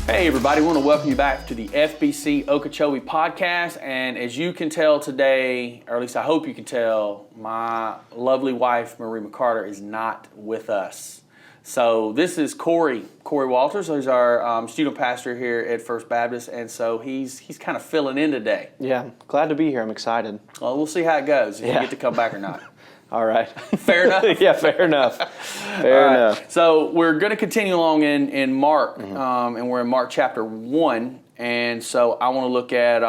Hey everybody, we want to welcome you back to the FBC Okeechobee podcast. And as you can tell today, or at least I hope you can tell, my lovely wife, Marie McCarter, is not with us. So this is Corey Walters, who's our student pastor here at First Baptist, and so he's kind of filling in today. Yeah, glad to be here. I'm excited. Well, we'll see how it goes, if you get to come back or not. All right. Fair enough? Yeah, fair enough. Fair enough. So we're going to continue along in Mark, and we're in Mark chapter 1. And so I want to look at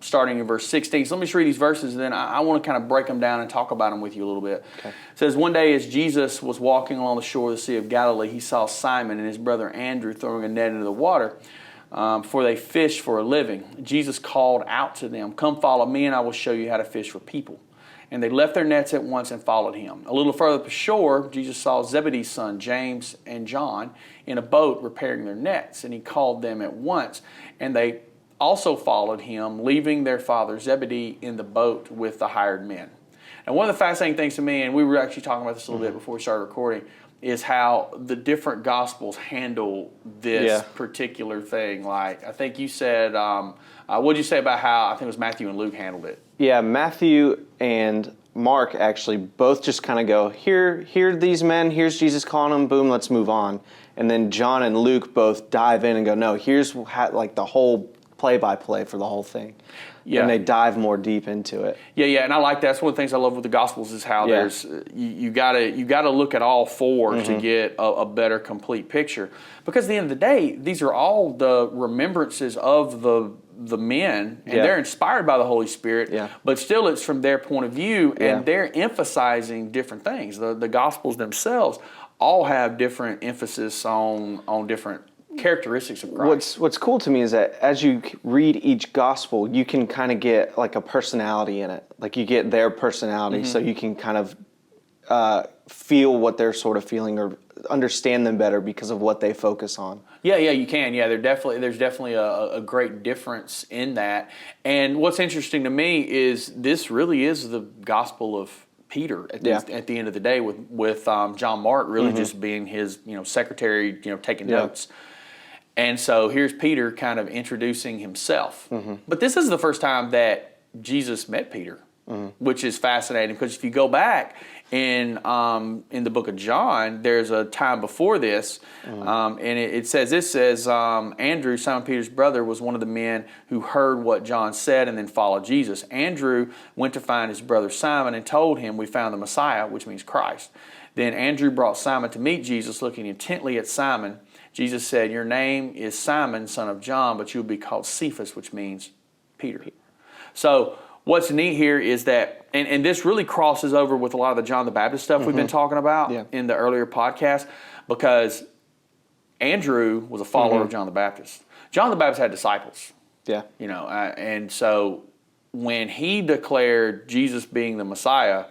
starting in verse 16. So let me just read these verses, and then I want to kind of break them down and talk about them with you a little bit. Okay. It says, one day as Jesus was walking along the shore of the Sea of Galilee, he saw Simon and his brother Andrew throwing a net into the water, for they fished for a living. Jesus called out to them, "Come follow me, and I will show you how to fish for people." And they left their nets at once and followed him. A little further up ashore, Jesus saw Zebedee's son, James and John, in a boat repairing their nets, and he called them at once. And they also followed him, leaving their father Zebedee in the boat with the hired men. And one of the fascinating things to me, and we were actually talking about this a little bit before we started recording, is how the different Gospels handle this particular thing. Like, I think you said, what did you say about how, I think it was Matthew and Luke handled it? Yeah, Matthew and Mark actually both just kind of go, here are these men, here's Jesus calling them, boom, let's move on. And then John and Luke both dive in and go, no, here's like the whole play-by-play for the whole thing. Yeah. And they dive more deep into it. Yeah, and I like that. That's one of the things I love with the Gospels is how there's you gotta look at all four to get a better complete picture. Because at the end of the day, these are all the remembrances of the men, and they're inspired by the Holy Spirit. Yeah. But still, it's from their point of view, and they're emphasizing different things. The Gospels themselves all have different emphasis on different characteristics of Christ. What's cool to me is that as you read each gospel, you can kind of get like a personality in it. Like you get their personality, so you can kind of feel what they're sort of feeling or understand them better because of what they focus on. Yeah, you can. Yeah, there's definitely a great difference in that. And what's interesting to me is this really is the gospel of Peter at the end of the day, with John Mark really just being his secretary, taking notes. And so here's Peter kind of introducing himself. But this is the first time that Jesus met Peter, which is fascinating because if you go back in the book of John, there's a time before this, and it says, Andrew, Simon Peter's brother, was one of the men who heard what John said and then followed Jesus. Andrew went to find his brother Simon and told him, "We found the Messiah," which means Christ. Then Andrew brought Simon to meet Jesus. Looking intently at Simon, Jesus said, "Your name is Simon, son of John, but you will be called Cephas," which means Peter. So what's neat here is that, and this really crosses over with a lot of the John the Baptist stuff we've been talking about in the earlier podcast, because Andrew was a follower of John the Baptist. John the Baptist had disciples. Yeah. And so when he declared Jesus being the Messiah,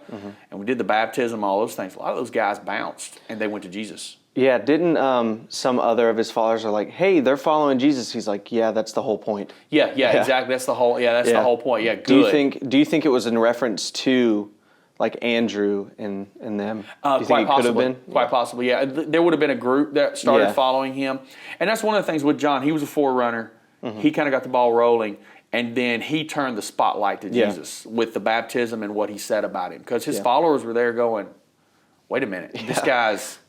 and we did the baptism, all those things, a lot of those guys bounced and they went to Jesus. Yeah, didn't some other of his followers are like, hey, they're following Jesus? He's like, yeah, that's the whole point. Yeah, exactly. That's the whole. The whole point. Yeah, good. Do you think it was in reference to like Andrew and them? Do you think it could have been? Quite possibly. Yeah, there would have been a group that started following him, and that's one of the things with John. He was a forerunner. He kind of got the ball rolling, and then he turned the spotlight to Jesus with the baptism and what he said about him, because his followers were there going, wait a minute, this guy's.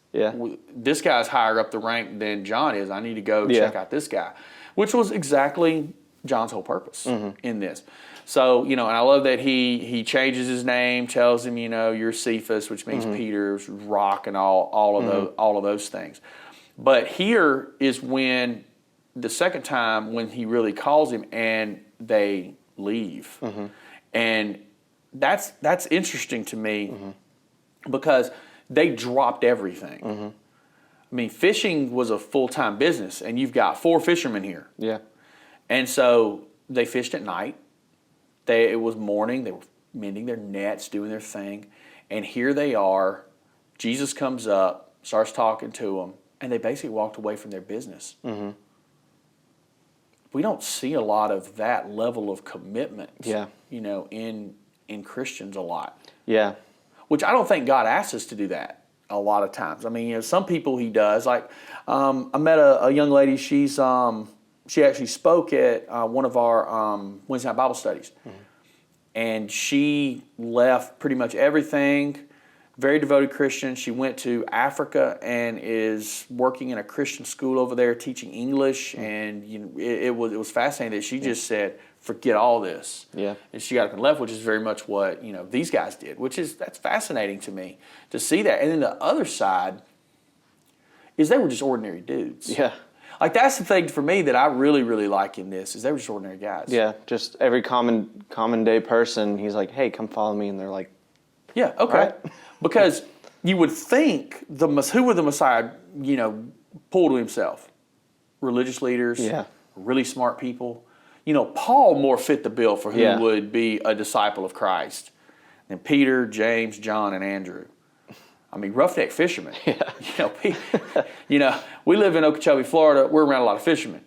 This guy's higher up the rank than John is. I need to go check out this guy, which was exactly John's whole purpose in this. So, and I love that he changes his name, tells him, you're Cephas, which means Peter's rock, and all of those things. But here is when the second time when he really calls him, and they leave, and that's interesting to me because they dropped everything. I mean, fishing was a full-time business, and you've got 4 fishermen here. Yeah. And so they fished at night. It was morning. They were mending their nets, doing their thing. And here they are. Jesus comes up, starts talking to them, and they basically walked away from their business. We don't see a lot of that level of commitment, in Christians a lot. Yeah. Which I don't think God asks us to do that a lot of times. I mean, some people he does. Like, I met a young lady. She's she actually spoke at one of our Wednesday night Bible studies. And she left pretty much everything. Very devoted Christian. She went to Africa and is working in a Christian school over there, teaching English. And it was fascinating that she just said, "Forget all this." Yeah. And she got up and left, which is very much what these guys did. That's fascinating to me to see that. And then the other side is they were just ordinary dudes. Yeah. Like, that's the thing for me that I really, really like in this, is they were just ordinary guys. Yeah, just every common day person, he's like, hey, come follow me. And they're like, yeah, okay. Right. Because you would think, who would the Messiah, pull to himself? Religious leaders, really smart people. Paul more fit the bill for who would be a disciple of Christ than Peter, James, John, and Andrew. I mean, roughneck fishermen. Yeah. We live in Okeechobee, Florida. We're around a lot of fishermen.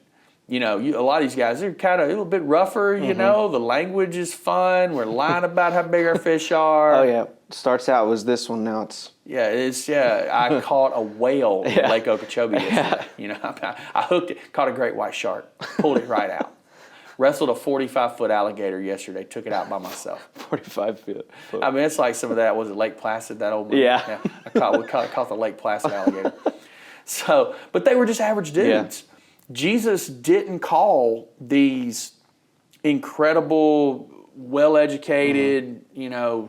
A lot of these guys are kind of a little bit rougher. The language is fun. We're lying about how big our fish are. Oh yeah, starts out was this one. Now it's I caught a whale in Lake Okeechobee yesterday. I hooked it, caught a great white shark, pulled it right out. Wrestled a 45-foot alligator yesterday. Took it out by myself. 45 feet. I mean, it's like some of that. Was it Lake Placid? That old movie? Yeah. We caught the Lake Placid alligator. So, but they were just average dudes. Yeah. Jesus didn't call these incredible, well-educated,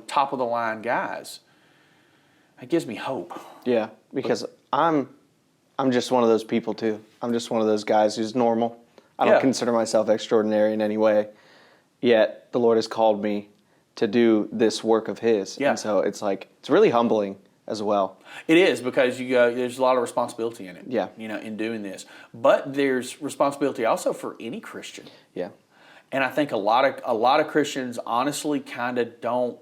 top of the line guys. It gives me hope. Yeah, because I'm just one of those people too. I'm just one of those guys who's normal. I don't consider myself extraordinary in any way, yet the Lord has called me to do this work of His. Yeah. And so it's really humbling as well. It is, because there's a lot of responsibility in it. Yeah. In doing this. But there's responsibility also for any Christian. Yeah. And I think a lot of Christians honestly kind of don't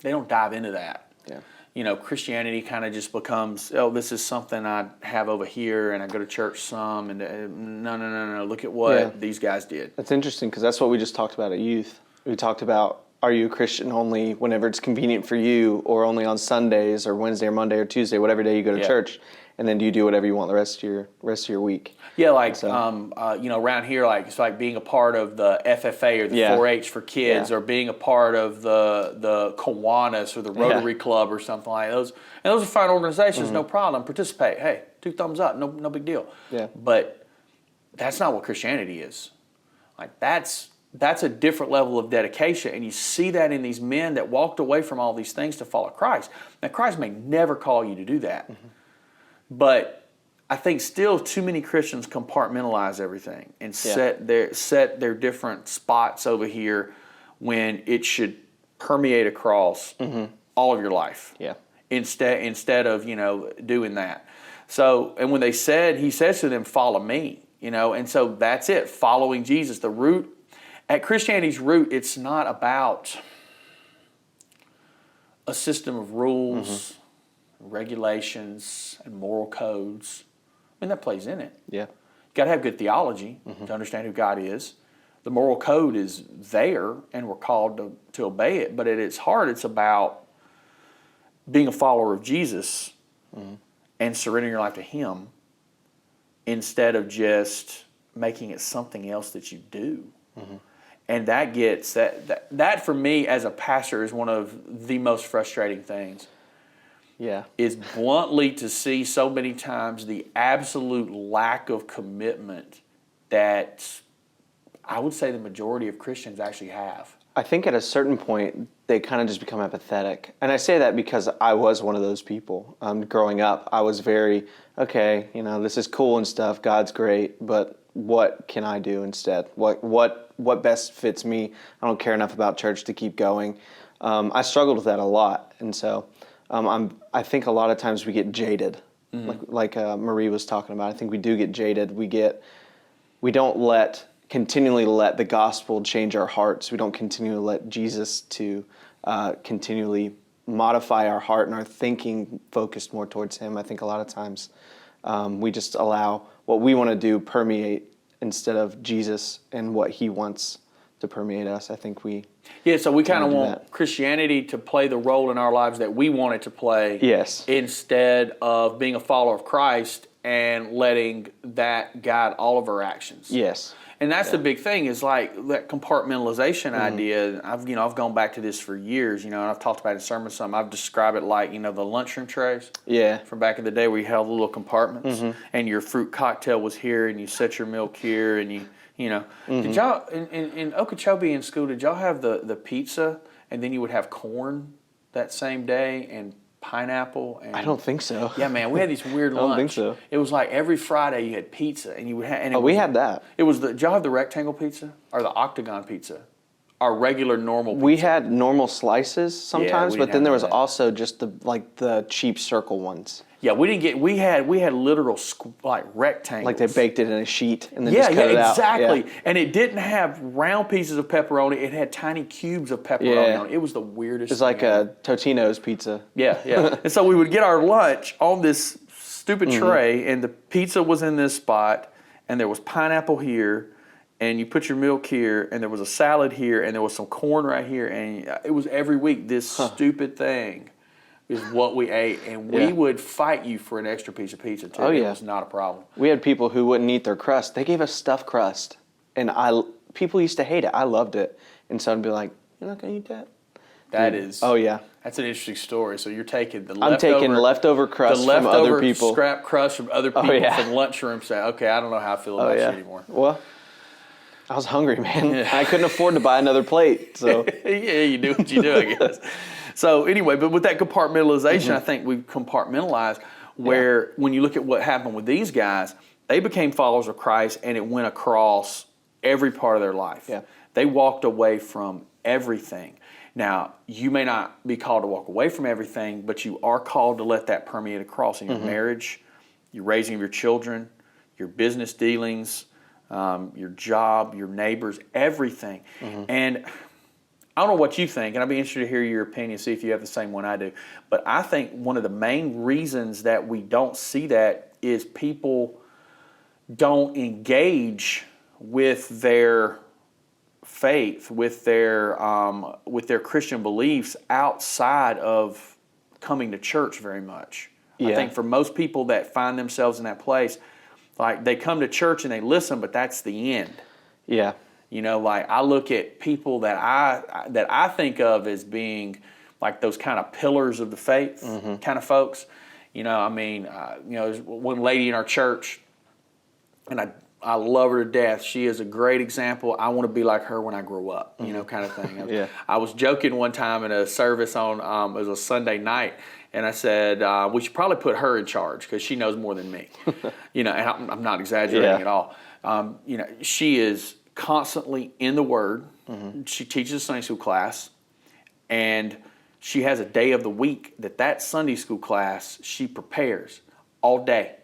dive into that. Yeah. Christianity kind of just becomes, this is something I have over here, and I go to church some, and no. Look at what these guys did. That's interesting, because that's what we just talked about at youth. We talked about, are you a Christian only whenever it's convenient for you, or only on Sundays, or Wednesday, or Monday, or Tuesday, whatever day you go to church, and then do you do whatever you want the rest of your week? Yeah, around here, it's like being a part of the FFA or the 4-H for kids, or being a part of the Kiwanis or the Rotary Club or something like those. And those are fine organizations, no problem. Participate. Hey, 2 thumbs up, no big deal. Yeah. But that's not what Christianity is. That's a different level of dedication, and you see that in these men that walked away from all these things to follow Christ. Now, Christ may never call you to do that, but I think still too many Christians compartmentalize everything and set their different spots over here when it should permeate across all of your life. Yeah. Instead of doing that. So, and when he says to them, "Follow me," and so that's it. Following Jesus, the root. At Christianity's root, it's not about a system of rules, regulations, and moral codes. I mean, that plays in it. Yeah. You've got to have good theology to understand who God is. The moral code is there, and we're called to obey it. But at its heart, it's about being a follower of Jesus and surrendering your life to Him instead of just making it something else that you do. And that gets that for me as a pastor is one of the most frustrating things. Yeah. Is bluntly to see so many times the absolute lack of commitment that I would say the majority of Christians actually have. I think at a certain point they kind of just become apathetic. And I say that because I was one of those people. Growing up, I was very, this is cool and stuff, God's great, but what can I do instead? What best fits me? I don't care enough about church to keep going. I struggled with that a lot, and so I think a lot of times we get jaded, like Marie was talking about. I think we do get jaded. We don't continually let the gospel change our hearts. We don't continually let Jesus to continually modify our heart and our thinking focused more towards Him. I think a lot of times we just allow what we want to do permeate instead of Jesus and what He wants to permeate us. I think so we kind of want Christianity to play the role in our lives that we want it to play. Yes. Instead of being a follower of Christ and letting that guide all of our actions. Yes. And that's the big thing is like that compartmentalization idea. I've gone back to this for years, and I've talked about it in sermons some. I've described it like, the lunchroom trays. Yeah. From back in the day where you held little compartments and your fruit cocktail was here and you set your milk here and Did y'all, in Okeechobee in school, did y'all have the pizza and then you would have corn that same day and pineapple? And I don't think so. Yeah, man, we had these weird lunch. I don't think so. It was like every Friday you had pizza and you would have. And we had that. Did y'all have the rectangle pizza or the octagon pizza? Our regular normal pizza? We had normal slices sometimes, we but didn't then there have was that. also just the cheap circle ones. Yeah, we didn't get. We had literal rectangles. Like they baked it in a sheet and then just cut it out. Exactly. Yeah. And it didn't have round pieces of pepperoni. It had tiny cubes of pepperoni on it. It was the weirdest. It's like a Totino's pizza. Yeah. And so we would get our lunch on this stupid tray, and the pizza was in this spot, and there was pineapple here, and you put your milk here, and there was a salad here, and there was some corn right here, and it was every week this stupid thing is what we ate, and we would fight you for an extra piece of pizza too. It was not a problem. We had people who wouldn't eat their crust. They gave us stuffed crust, and people used to hate it. I loved it, and so I'd be like, "You're not gonna eat that?" That is. Oh yeah. That's an interesting story. So you're taking I'm taking leftover crust from other people. Scrap crust from other people from lunchroom. Say, okay, I don't know how I feel about you anymore. Well, I was hungry, man. I couldn't afford to buy another plate, so. Yeah, you do what you do, I guess. So anyway, but with that compartmentalization, I think we compartmentalized where when you look at what happened with these guys, they became followers of Christ and it went across every part of their life. Yeah. They walked away from everything. Now, you may not be called to walk away from everything, but you are called to let that permeate across in your marriage, your raising of your children, your business dealings, your job, your neighbors, everything. And I don't know what you think, and I'd be interested to hear your opinion, see if you have the same one I do. But I think one of the main reasons that we don't see that is people don't engage with their faith, with their Christian beliefs outside of coming to church very much. I think for most people that find themselves in that place, like they come to church and they listen, but that's the end. Yeah. Like I look at people that I think of as being like those kind of pillars of the faith kind of folks. There's one lady in our church, and I love her to death. She is a great example. I want to be like her when I grow up, kind of thing. I was joking one time in a service on it was a Sunday night, and I said we should probably put her in charge because she knows more than me. And I'm not exaggerating at all. She is constantly in the Word. She teaches a Sunday school class, and she has a day of the week that Sunday school class she prepares all day,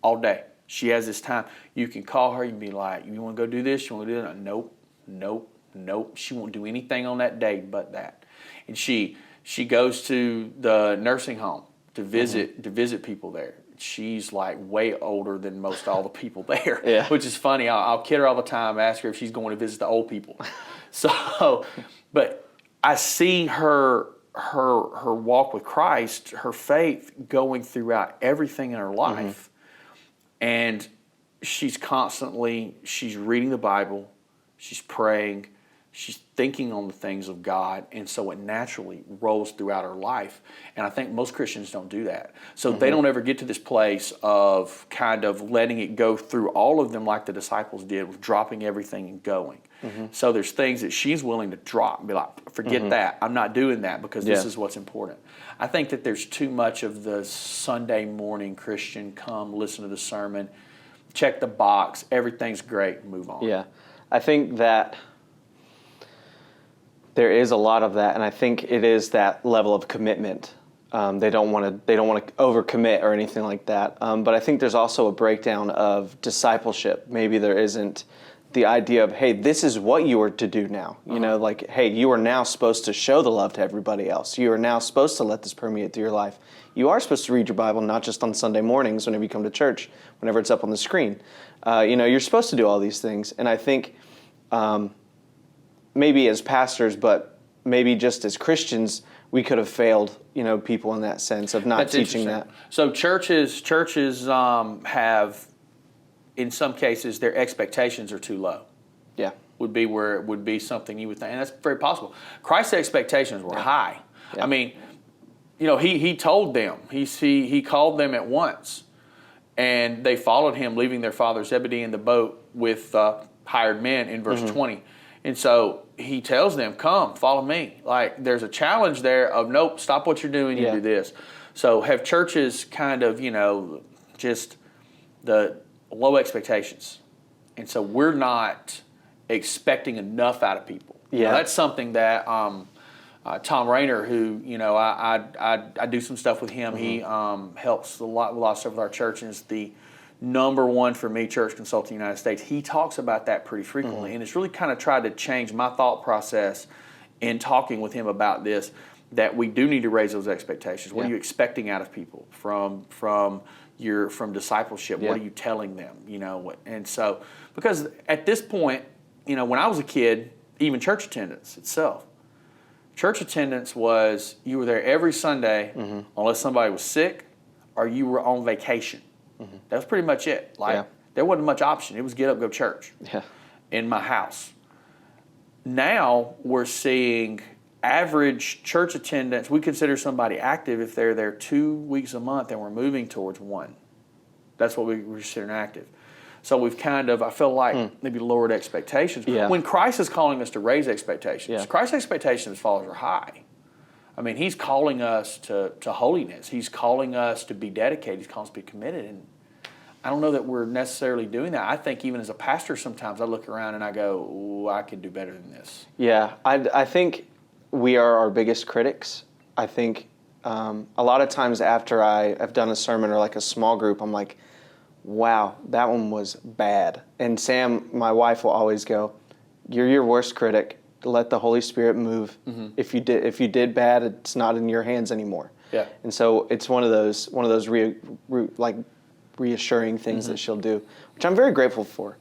all day. She has this time. You can call her. You can be like, "You want to go do this? You want to do that?" Nope. She won't do anything on that day but that. And she goes to the nursing home to visit people there. She's like way older than most all the people there, which is funny. I'll kid her all the time, ask her if she's going to visit the old people. So, but I see her walk with Christ, her faith going throughout everything in her life, and she's reading the Bible, she's praying, she's thinking on the things of God, and so it naturally rolls throughout her life. And I think most Christians don't do that. So they don't ever get to this place of kind of letting it go through all of them like the disciples did with dropping everything and going. So there's things that she's willing to drop and be like, forget that. I'm not doing that because this is what's important. I think that there's too much of the Sunday morning Christian, come listen to the sermon, check the box, everything's great, move on. Yeah. I think that there is a lot of that, and I think it is that level of commitment. They don't want to overcommit or anything like that. But I think there's also a breakdown of discipleship. Maybe there isn't the idea of, hey, this is what you are to do now. Like, hey, you are now supposed to show the love to everybody else. You are now supposed to let this permeate through your life. You are supposed to read your Bible not just on Sunday mornings whenever you come to church, whenever it's up on the screen. You're supposed to do all these things. And I think maybe as pastors, but maybe just as Christians, we could have failed, people in that sense of not That's teaching that. So churches have, in some cases, their expectations are too low. Yeah. Would be where it would be something you would think, and that's very possible. Christ's expectations were high. Yeah. I mean, he told them, he called them at once, and they followed him, leaving their father Zebedee in the boat with hired men in verse 20. And so he tells them, come, follow me. Like, there's a challenge there of, nope, stop what you're doing, you do this. So have churches kind of, just the low expectations. And so we're not expecting enough out of people. Yeah. That's something that Tom Rayner, who, I do some stuff with him. He helps a lot of stuff with our church, and is the number one for me church consultant in the United States. He talks about that pretty frequently, and it's really kind of tried to change my thought process in talking with him about this, that we do need to raise those expectations. What are you expecting out of people from discipleship? What are you telling them? And so, because at this point, when I was a kid, even church attendance itself, church attendance was you were there every Sunday unless somebody was sick or you were on vacation. That was pretty much it. There wasn't much option. It was get up, go church in my house. Now we're seeing average church attendance. We consider somebody active if they're there 2 weeks a month, and we're moving towards 1. That's what we consider active. So we've kind of, I feel like, maybe lowered expectations. Yeah. When Christ is calling us to raise expectations, Christ's expectations as followers are high. I mean, he's calling us to holiness. He's calling us to be dedicated. He's calling us to be committed. And I don't know that we're necessarily doing that. I think even as a pastor, sometimes I look around and I go, ooh, I could do better than this. Yeah, I think we are our biggest critics. I think a lot of times after I've done a sermon or like a small group, I'm like, wow, that one was bad. And Sam, my wife, will always go, you're your worst critic. Let the Holy Spirit move. If you did bad, it's not in your hands anymore. Yeah. And so it's one of those reassuring things that she'll do, which I'm very grateful for.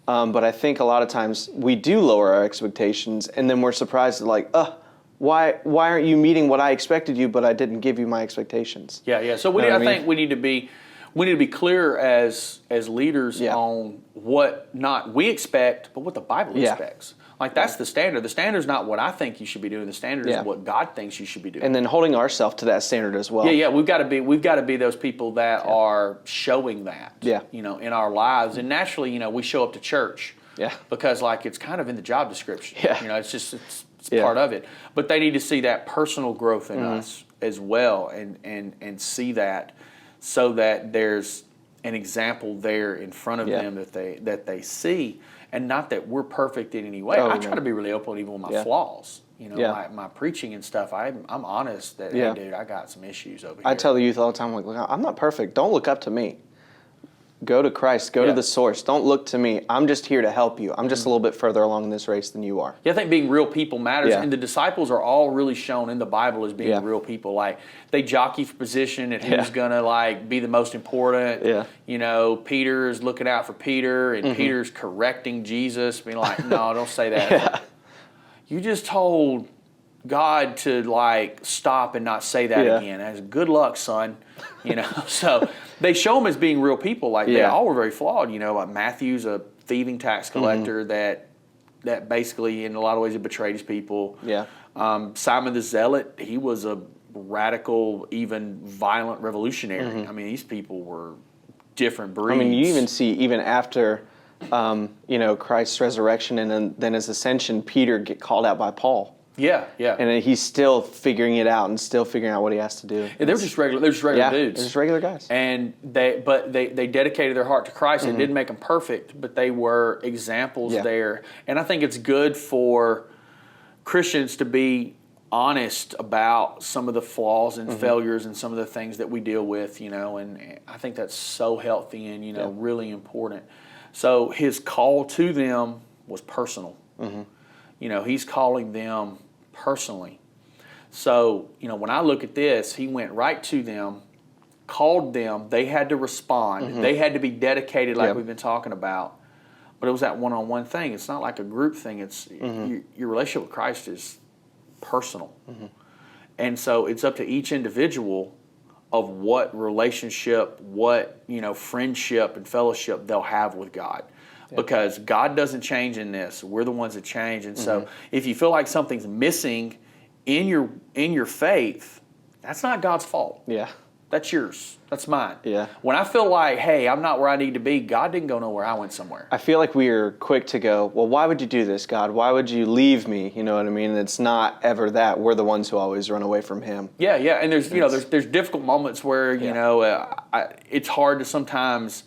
But I think a lot of times we do lower our expectations, and then we're surprised, like, why aren't you meeting what I expected you, but I didn't give you my expectations? Yeah. So I think we need to be clear as leaders on what not we expect, but what the Bible expects. Like, that's the standard. The standard is not what I think you should be doing. The standard is what God thinks you should be doing. And then holding ourselves to that standard as well. Yeah. We've got to be ththose people that are showing that. Yeah. In our lives, and naturally, we show up to church. Yeah. Because it's kind of in the job description. Yeah. It's part of it. But they need to see that personal growth in us as well, and see that, so that there's an example there in front of them that they see. And not that we're perfect in any way. I try to be really open even with my flaws. My preaching and stuff. I'm honest that, hey, dude, I got some issues over here. I tell the youth all the time, like, look, I'm not perfect. Don't look up to me. Go to Christ. Go to the source. Don't look to me. I'm just here to help you. I'm just a little bit further along in this race than you are. Yeah, I think being real people matters. And the disciples are all really shown in the Bible as being real people. Like, they jockey for position and who's going to, be the most important. Yeah. Peter's looking out for Peter, and Peter's correcting Jesus, being like, no, don't say that. You just told God to, stop and not say that again. That's good luck, son. So they show them as being real people. They all were very flawed. Matthew's a thieving tax collector that basically, in a lot of ways, had betrayed his people. Yeah. Simon the Zealot, he was a radical, even violent revolutionary. I mean, these people were different breeds. I mean, you even see, even after, Christ's resurrection and then his ascension, Peter get called out by Paul. Yeah. And he's still figuring it out and still figuring out what he has to do. Yeah, they're just regular dudes. They're just regular guys. And they dedicated their heart to Christ. It didn't make them perfect, but they were examples there. And I think it's good for Christians to be honest about some of the flaws and failures and some of the things that we deal with, and I think that's so healthy and, really important. So his call to them was personal. He's calling them personally. So, when I look at this, he went right to them, called them, they had to respond, they had to be dedicated like we've been talking about, but it was that one-on-one thing. It's not like a group thing. It's your relationship with Christ is personal. And so it's up to each individual of what relationship, what, friendship and fellowship they'll have with God. Because God doesn't change in this. We're the ones that change. And so if you feel like something's missing in your faith, that's not God's fault. Yeah. That's yours. That's mine. Yeah. When I feel like, hey, I'm not where I need to be, God didn't go nowhere. I went somewhere. I feel like we are quick to go, well, why would you do this, God? Why would you leave me? You know what I mean? And it's not ever that. We're the ones who always run away from Him. Yeah, yeah. And there's there's difficult moments where it's hard to sometimes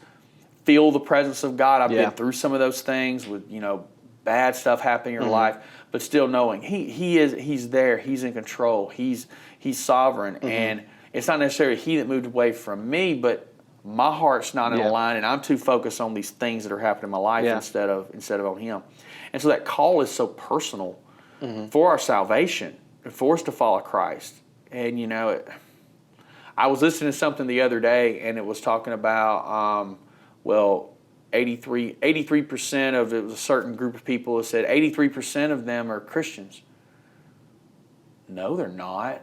feel the presence of God. I've been through some of those things with bad stuff happening in your life, but still knowing He's there. He's in control. He's sovereign, and it's not necessarily He that moved away from me, but my heart's not in a line, and I'm too focused on these things that are happening in my life instead of on Him. And so that call is so personal for our salvation, for us to follow Christ. And I was listening to something the other day, and it was talking about 83% of it was a certain group of people that said 83% of them are Christians. No, they're not.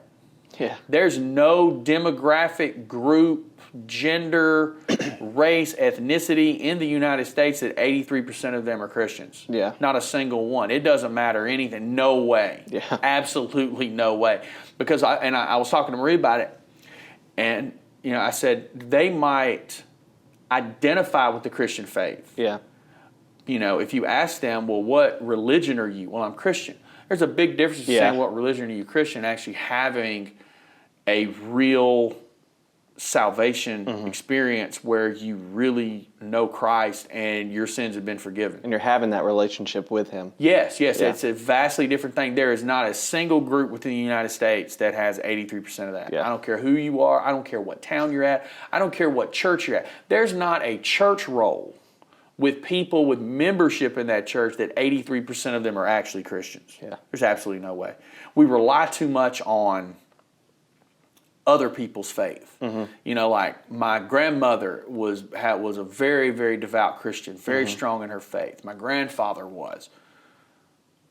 Yeah. There's no demographic group, gender, race, ethnicity in the United States that 83% of them are Christians. Yeah. Not a single one. It doesn't matter anything. No way. Yeah. Absolutely no way. Because I was talking to Marie about it, and I said they might identify with the Christian faith. Yeah. If you ask them, well, what religion are you? Well, I'm Christian. There's a big difference in saying what religion are you Christian and actually having a real salvation experience where you really know Christ and your sins have been forgiven. And you're having that relationship with Him. Yes. It's a vastly different thing. There is not a single group within the United States that has 83% of that. Yeah. I don't care who you are. I don't care what town you're at. I don't care what church you're at. There's not a church roll with people with membership in that church that 83% of them are actually Christians. Yeah. There's absolutely no way. We rely too much on other people's faith. Like my grandmother was a very, very devout Christian, very strong in her faith. My grandfather was.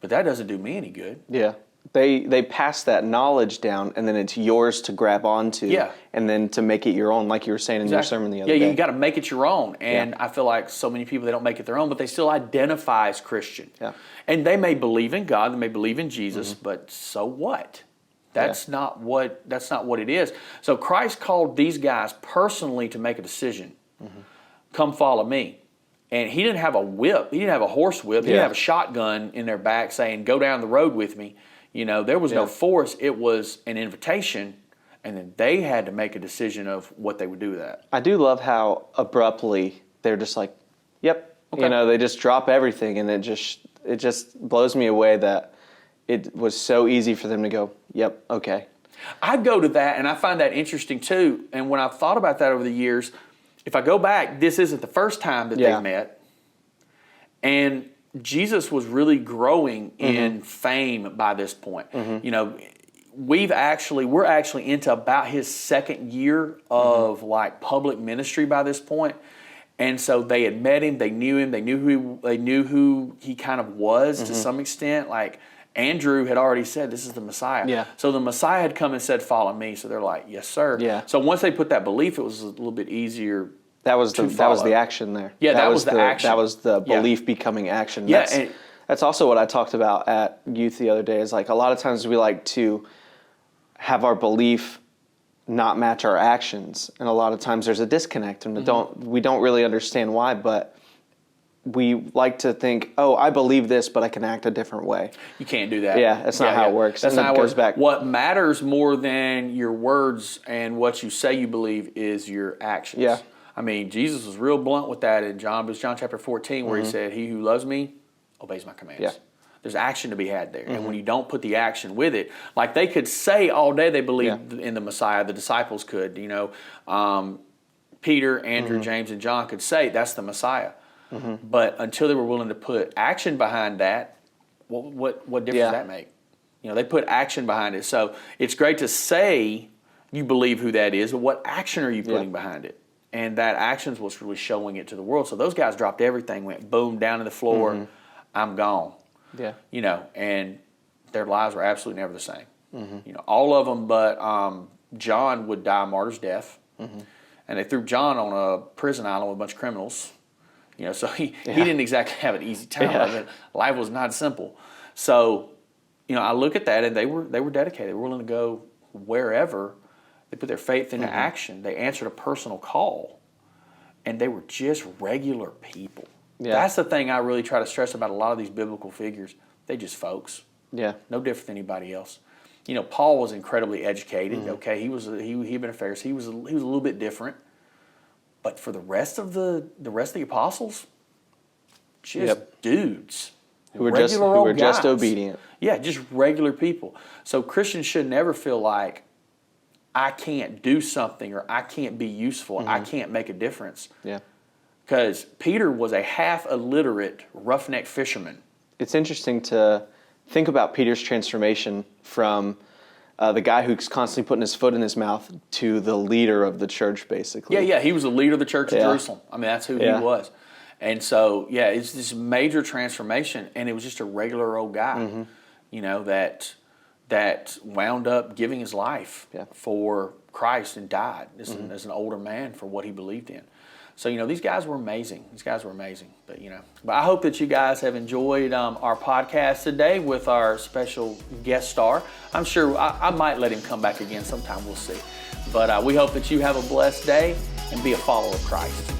But that doesn't do me any good. Yeah. They pass that knowledge down, and then it's yours to grab onto, and then to make it your own, like you were saying in your sermon the other day. Yeah, you got to make it your own. And I feel like so many people, they don't make it their own, but they still identify as Christian. Yeah. And they may believe in God, they may believe in Jesus, but so what? That's not what it is. So Christ called these guys personally to make a decision. Come follow me. And He didn't have a whip. He didn't have a horse whip. He didn't have a shotgun in their back saying, go down the road with me. There was no force. It was an invitation, and then they had to make a decision of what they would do with that. I do love how abruptly they're just like, yep. Okay. They just drop everything, and it just blows me away that it was so easy for them to go, yep, okay. I go to that, and I find that interesting too. And when I've thought about that over the years, if I go back, this isn't the first time that they met. And Jesus was really growing in fame by this point. We're actually into about His second year of like public ministry by this point. And so they had met Him, they knew Him, they knew who He kind of was to some extent. Like Andrew had already said, this is the Messiah. Yeah. So the Messiah had come and said, follow me. So they're like, yes, sir. Yeah. So once they put that belief, it was a little bit easier. That was the action there. Yeah, that was the action. That was the belief becoming action. Yeah, that's also what I talked about at youth the other day. Is like a lot of times we like to have our belief not match our actions, and a lot of times there's a disconnect, and we don't really understand why, but we like to think, oh, I believe this, but I can act a different way. You can't do that. Yeah, that's not how it works. That's and not it how it goes works. back. What matters more than your words and what you say you believe is your actions. Yeah. I mean, Jesus was real blunt with that in John chapter 14, where He said, he who loves me obeys my commands. Yeah. There's action to be had there. And when you don't put the action with it, like they could say all day they believed in the Messiah, the disciples could, Peter, Andrew, James, and John could say that's the Messiah. But until they were willing to put action behind that, what difference does that make? They put action behind it. So it's great to say you believe who that is, but what action are you putting behind it? And that action's what's really showing it to the world. So those guys dropped everything, went boom, down to the floor, I'm gone. Yeah. And their lives were absolutely never the same. You know, all of them, but John would die a martyr's death, and they threw John on a prison island with a bunch of criminals. You know, so he didn't exactly have an easy time of it. Life was not simple. So, you know, I look at that, and they were dedicated. They were willing to go wherever. They put their faith into action. They answered a personal call, and they were just regular people. Yeah. That's the thing I really try to stress about a lot of these biblical figures. They just folks. Yeah. No different than anybody else. You know, Paul was incredibly educated. Okay, he'd been a Pharisee. He was a little bit different. But for the rest of the apostles, just dudes who were just obedient. Yeah, just regular people. So Christians should never feel like I can't do something or I can't be useful. I can't make a difference. Yeah. Because Peter was a half illiterate roughneck fisherman. It's interesting to think about Peter's transformation from the guy who's constantly putting his foot in his mouth to the leader of the church, basically. Yeah, he was the leader of the church of Jerusalem. I mean, that's who he was. And so, it's this major transformation, and it was just a regular old guy, you know, that wound up giving his life for Christ and died as an older man for what he believed in. So, you know, these guys were amazing. But, you know, I hope that you guys have enjoyed our podcast today with our special guest star. I'm sure I might let him come back again sometime. We'll see. But we hope that you have a blessed day and be a follower of Christ.